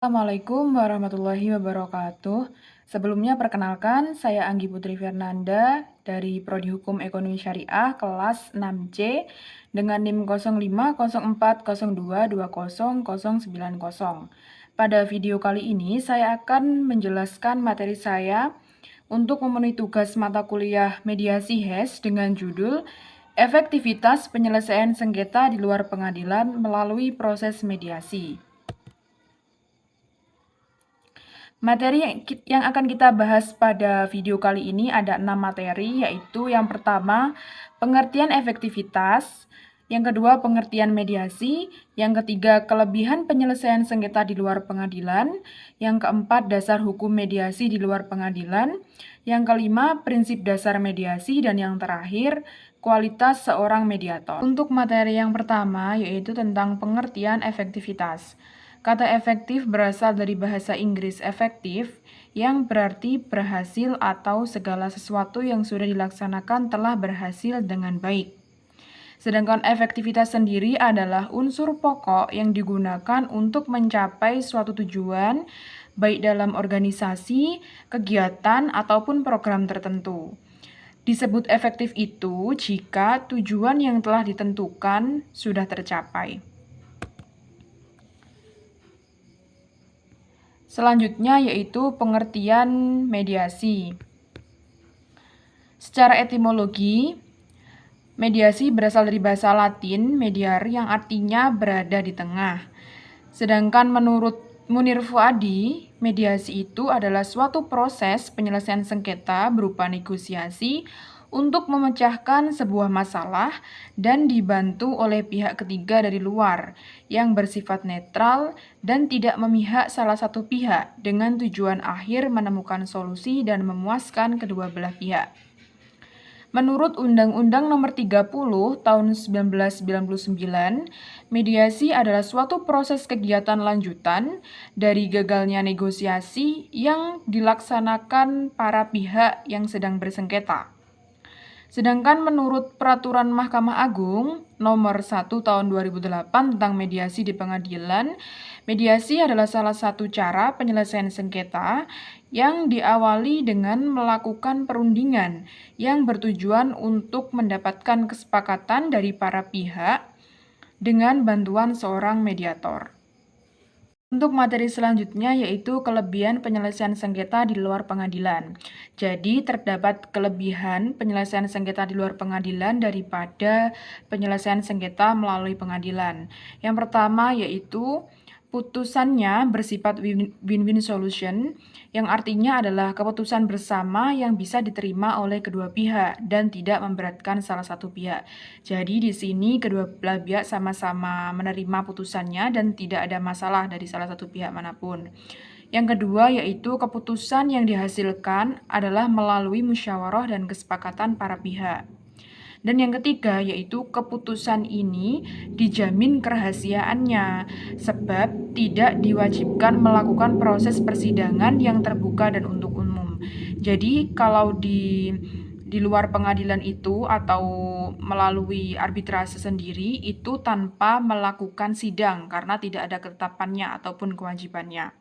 Assalamualaikum warahmatullahi wabarakatuh. Sebelumnya perkenalkan, saya Anggi Putri Fernanda dari Prodi Hukum Ekonomi Syariah kelas 6C dengan NIM 054042209090. Pada video kali ini saya akan menjelaskan materi saya untuk memenuhi tugas mata kuliah mediasi HES dengan judul Efektivitas Penyelesaian Sengketa di Luar Pengadilan Melalui Proses Mediasi. Materi yang akan kita bahas pada video kali ini ada 6 materi, yaitu yang pertama, pengertian efektivitas, yang kedua, pengertian mediasi, yang ketiga, kelebihan penyelesaian sengketa di luar pengadilan, yang keempat, dasar hukum mediasi di luar pengadilan, yang kelima, prinsip dasar mediasi, dan yang terakhir, kualitas seorang mediator. Untuk materi yang pertama, yaitu tentang pengertian efektivitas. Kata efektif berasal dari bahasa Inggris efektif, yang berarti berhasil atau segala sesuatu yang sudah dilaksanakan telah berhasil dengan baik. Sedangkan efektivitas sendiri adalah unsur pokok yang digunakan untuk mencapai suatu tujuan, baik dalam organisasi, kegiatan, ataupun program tertentu. Disebut efektif itu jika tujuan yang telah ditentukan sudah tercapai. Selanjutnya yaitu pengertian mediasi. Secara etimologi, mediasi berasal dari bahasa Latin mediar yang artinya berada di tengah. Sedangkan menurut Munir Fuadi, mediasi itu adalah suatu proses penyelesaian sengketa berupa negosiasi untuk memecahkan sebuah masalah dan dibantu oleh pihak ketiga dari luar yang bersifat netral dan tidak memihak salah satu pihak dengan tujuan akhir menemukan solusi dan memuaskan kedua belah pihak. Menurut Undang-Undang Nomor 30 Tahun 1999, mediasi adalah suatu proses kegiatan lanjutan dari gagalnya negosiasi yang dilaksanakan para pihak yang sedang bersengketa. Sedangkan menurut Peraturan Mahkamah Agung Nomor 1 Tahun 2008 tentang mediasi di pengadilan, mediasi adalah salah satu cara penyelesaian sengketa yang diawali dengan melakukan perundingan yang bertujuan untuk mendapatkan kesepakatan dari para pihak dengan bantuan seorang mediator. Untuk materi selanjutnya yaitu kelebihan penyelesaian sengketa di luar pengadilan. Jadi terdapat kelebihan penyelesaian sengketa di luar pengadilan daripada penyelesaian sengketa melalui pengadilan. Yang pertama yaitu putusannya bersifat win-win solution, yang artinya adalah keputusan bersama yang bisa diterima oleh kedua pihak dan tidak memberatkan salah satu pihak. Jadi di sini kedua belah pihak sama-sama menerima putusannya dan tidak ada masalah dari salah satu pihak manapun. Yang kedua yaitu keputusan yang dihasilkan adalah melalui musyawarah dan kesepakatan para pihak. Dan yang ketiga yaitu keputusan ini dijamin kerahasiaannya sebab tidak diwajibkan melakukan proses persidangan yang terbuka dan untuk umum. Jadi kalau di luar pengadilan itu atau melalui arbitrase sendiri itu tanpa melakukan sidang karena tidak ada ketetapannya ataupun kewajibannya.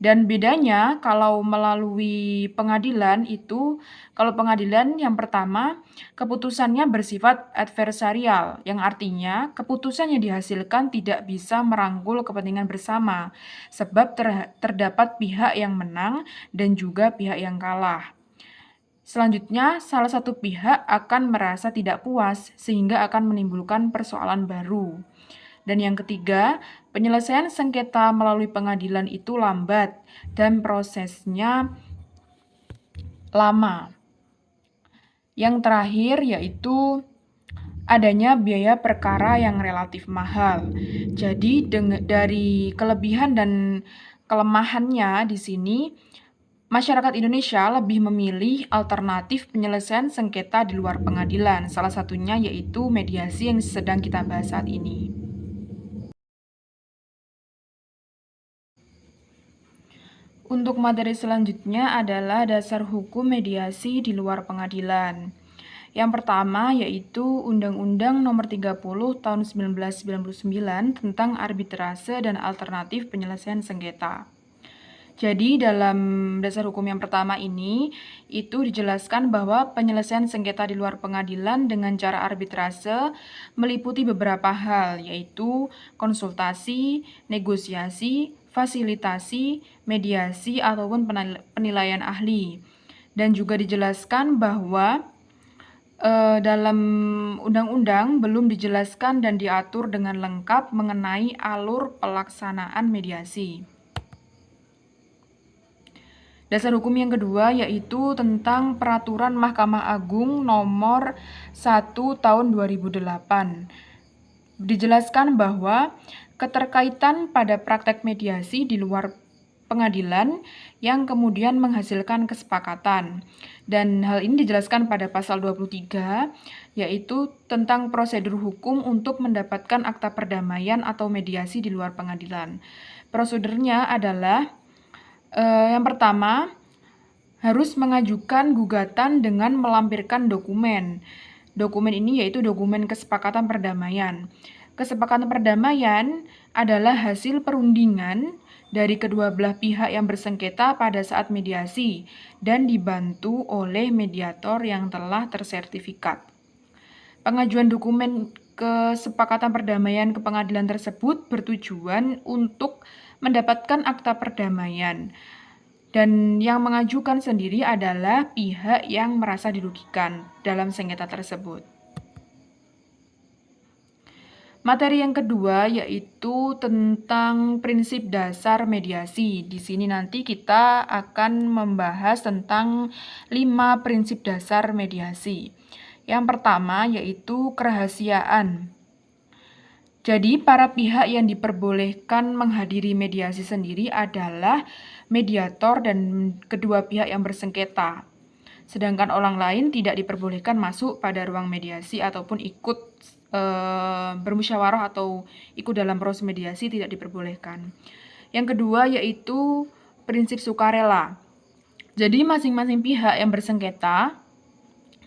Dan bedanya kalau melalui pengadilan itu, kalau pengadilan yang pertama, keputusannya bersifat adversarial, yang artinya keputusan yang dihasilkan tidak bisa merangkul kepentingan bersama, sebab terdapat pihak yang menang dan juga pihak yang kalah. Selanjutnya, salah satu pihak akan merasa tidak puas sehingga akan menimbulkan persoalan baru. Dan yang ketiga, penyelesaian sengketa melalui pengadilan itu lambat dan prosesnya lama. Yang terakhir yaitu adanya biaya perkara yang relatif mahal. Jadi dari kelebihan dan kelemahannya di sini, masyarakat Indonesia lebih memilih alternatif penyelesaian sengketa di luar pengadilan. Salah satunya yaitu mediasi yang sedang kita bahas saat ini. Untuk materi selanjutnya adalah dasar hukum mediasi di luar pengadilan. Yang pertama yaitu Undang-Undang Nomor 30 Tahun 1999 tentang Arbitrase dan Alternatif Penyelesaian Sengketa. Jadi dalam dasar hukum yang pertama ini, itu dijelaskan bahwa penyelesaian sengketa di luar pengadilan dengan cara arbitrase meliputi beberapa hal, yaitu konsultasi, negosiasi, fasilitasi, mediasi, ataupun penilaian ahli. Dan juga dijelaskan bahwa dalam undang-undang belum dijelaskan dan diatur dengan lengkap mengenai alur pelaksanaan mediasi. Dasar hukum yang kedua yaitu tentang Peraturan Mahkamah Agung Nomor 1 Tahun 2008. Dijelaskan bahwa keterkaitan pada praktek mediasi di luar pengadilan yang kemudian menghasilkan kesepakatan. Dan hal ini dijelaskan pada pasal 23, yaitu tentang prosedur hukum untuk mendapatkan akta perdamaian atau mediasi di luar pengadilan. Prosedurnya adalah yang pertama, harus mengajukan gugatan dengan melampirkan dokumen. Dokumen ini yaitu dokumen kesepakatan perdamaian. Kesepakatan perdamaian adalah hasil perundingan dari kedua belah pihak yang bersengketa pada saat mediasi dan dibantu oleh mediator yang telah tersertifikat. Pengajuan dokumen kesepakatan perdamaian ke pengadilan tersebut bertujuan untuk mendapatkan akta perdamaian. Dan yang mengajukan sendiri adalah pihak yang merasa dirugikan dalam sengketa tersebut. Materi yang kedua yaitu tentang prinsip dasar mediasi. Di sini nanti kita akan membahas tentang 5 prinsip dasar mediasi. Yang pertama yaitu kerahasiaan. Jadi, para pihak yang diperbolehkan menghadiri mediasi sendiri adalah mediator dan kedua pihak yang bersengketa. Sedangkan orang lain tidak diperbolehkan masuk pada ruang mediasi ataupun ikut bermusyawarah atau ikut dalam proses mediasi, tidak diperbolehkan. Yang kedua yaitu prinsip sukarela. Jadi, masing-masing pihak yang bersengketa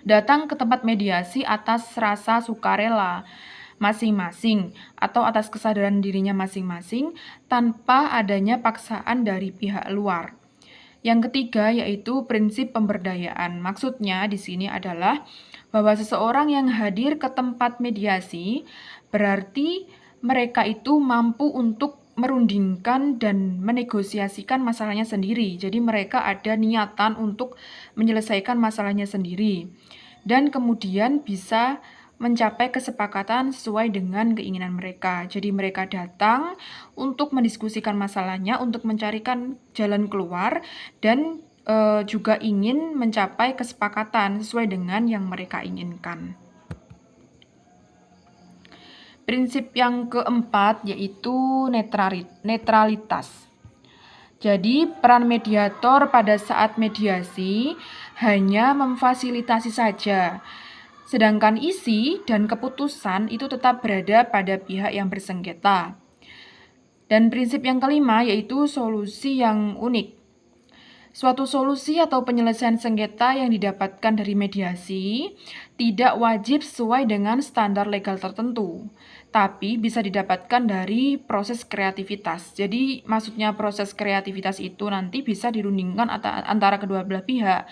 datang ke tempat mediasi atas rasa sukarela masing-masing atau atas kesadaran dirinya masing-masing tanpa adanya paksaan dari pihak luar. Yang ketiga yaitu prinsip pemberdayaan. Maksudnya di sini adalah bahwa seseorang yang hadir ke tempat mediasi berarti mereka itu mampu untuk merundingkan dan menegosiasikan masalahnya sendiri. Jadi mereka ada niatan untuk menyelesaikan masalahnya sendiri dan kemudian bisa mencapai kesepakatan sesuai dengan keinginan mereka. Jadi mereka datang untuk mendiskusikan masalahnya, untuk mencarikan jalan keluar, dan juga ingin mencapai kesepakatan sesuai dengan yang mereka inginkan. Prinsip yang keempat yaitu netralitas. Jadi peran mediator pada saat mediasi hanya memfasilitasi saja. Sedangkan isi dan keputusan itu tetap berada pada pihak yang bersengketa. Dan prinsip yang kelima yaitu solusi yang unik. Suatu solusi atau penyelesaian sengketa yang didapatkan dari mediasi tidak wajib sesuai dengan standar legal tertentu, tapi bisa didapatkan dari proses kreativitas. Jadi maksudnya proses kreativitas itu nanti bisa dirundingkan antara kedua belah pihak.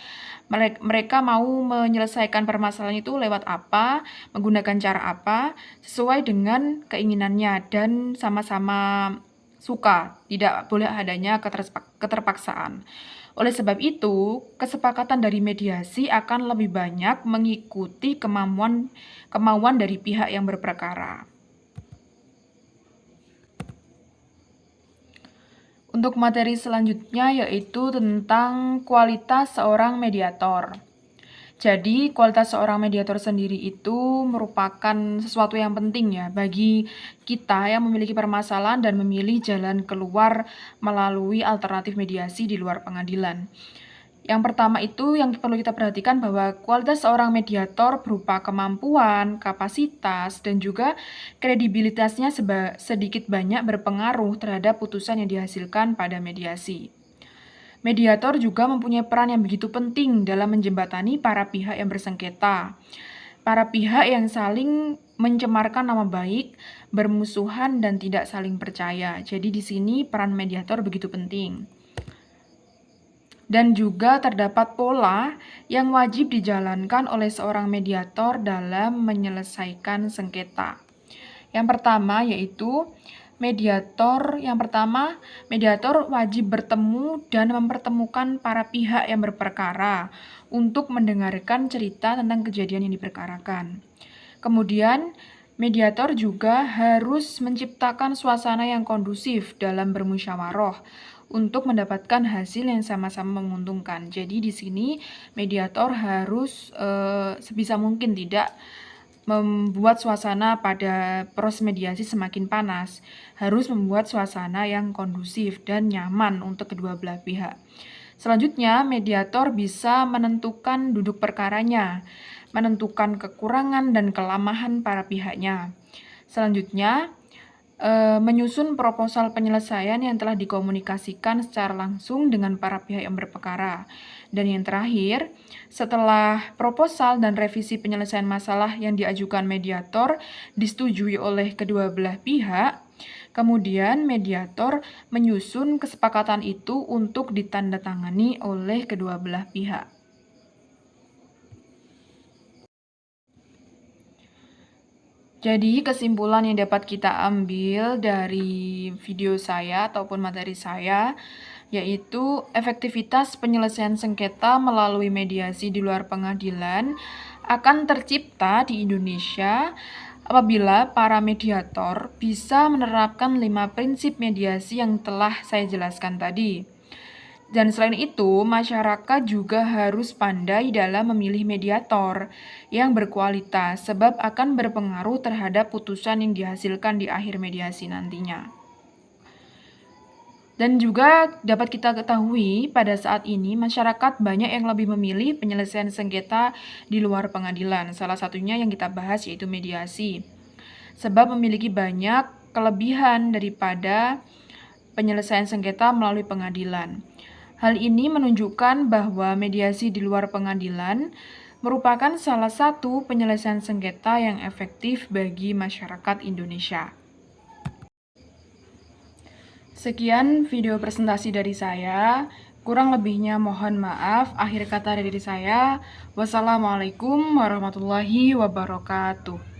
Mereka mau menyelesaikan permasalahan itu lewat apa, menggunakan cara apa, sesuai dengan keinginannya dan sama-sama suka, tidak boleh adanya keterpaksaan. Oleh sebab itu, kesepakatan dari mediasi akan lebih banyak mengikuti kemauan dari pihak yang berperkara. Untuk materi selanjutnya yaitu tentang kualitas seorang mediator. Jadi, kualitas seorang mediator sendiri itu merupakan sesuatu yang penting ya bagi kita yang memiliki permasalahan dan memilih jalan keluar melalui alternatif mediasi di luar pengadilan. Yang pertama itu yang perlu kita perhatikan bahwa kualitas seorang mediator berupa kemampuan, kapasitas, dan juga kredibilitasnya sedikit banyak berpengaruh terhadap putusan yang dihasilkan pada mediasi. Mediator juga mempunyai peran yang begitu penting dalam menjembatani para pihak yang bersengketa. Para pihak yang saling mencemarkan nama baik, bermusuhan, dan tidak saling percaya. Jadi di sini peran mediator begitu penting. Dan juga terdapat pola yang wajib dijalankan oleh seorang mediator dalam menyelesaikan sengketa. Yang pertama yaitu mediator wajib bertemu dan mempertemukan para pihak yang berperkara untuk mendengarkan cerita tentang kejadian yang diperkarakan. Kemudian, mediator juga harus menciptakan suasana yang kondusif dalam bermusyawarah untuk mendapatkan hasil yang sama-sama menguntungkan. Jadi di sini mediator harus sebisa mungkin tidak membuat suasana pada proses mediasi semakin panas, harus membuat suasana yang kondusif dan nyaman untuk kedua belah pihak. Selanjutnya, mediator bisa menentukan duduk perkaranya, menentukan kekurangan dan kelemahan para pihaknya. Selanjutnya, menyusun proposal penyelesaian yang telah dikomunikasikan secara langsung dengan para pihak yang berperkara. Dan yang terakhir, setelah proposal dan revisi penyelesaian masalah yang diajukan mediator disetujui oleh kedua belah pihak, kemudian mediator menyusun kesepakatan itu untuk ditandatangani oleh kedua belah pihak. Jadi kesimpulan yang dapat kita ambil dari video saya ataupun materi saya yaitu efektivitas penyelesaian sengketa melalui mediasi di luar pengadilan akan tercipta di Indonesia apabila para mediator bisa menerapkan 5 prinsip mediasi yang telah saya jelaskan tadi. Dan selain itu, masyarakat juga harus pandai dalam memilih mediator yang berkualitas sebab akan berpengaruh terhadap putusan yang dihasilkan di akhir mediasi nantinya. Dan juga dapat kita ketahui pada saat ini masyarakat banyak yang lebih memilih penyelesaian sengketa di luar pengadilan. Salah satunya yang kita bahas yaitu mediasi. Sebab memiliki banyak kelebihan daripada penyelesaian sengketa melalui pengadilan. Hal ini menunjukkan bahwa mediasi di luar pengadilan merupakan salah satu penyelesaian sengketa yang efektif bagi masyarakat Indonesia. Sekian video presentasi dari saya. Kurang lebihnya mohon maaf. Akhir kata dari saya, wassalamualaikum warahmatullahi wabarakatuh.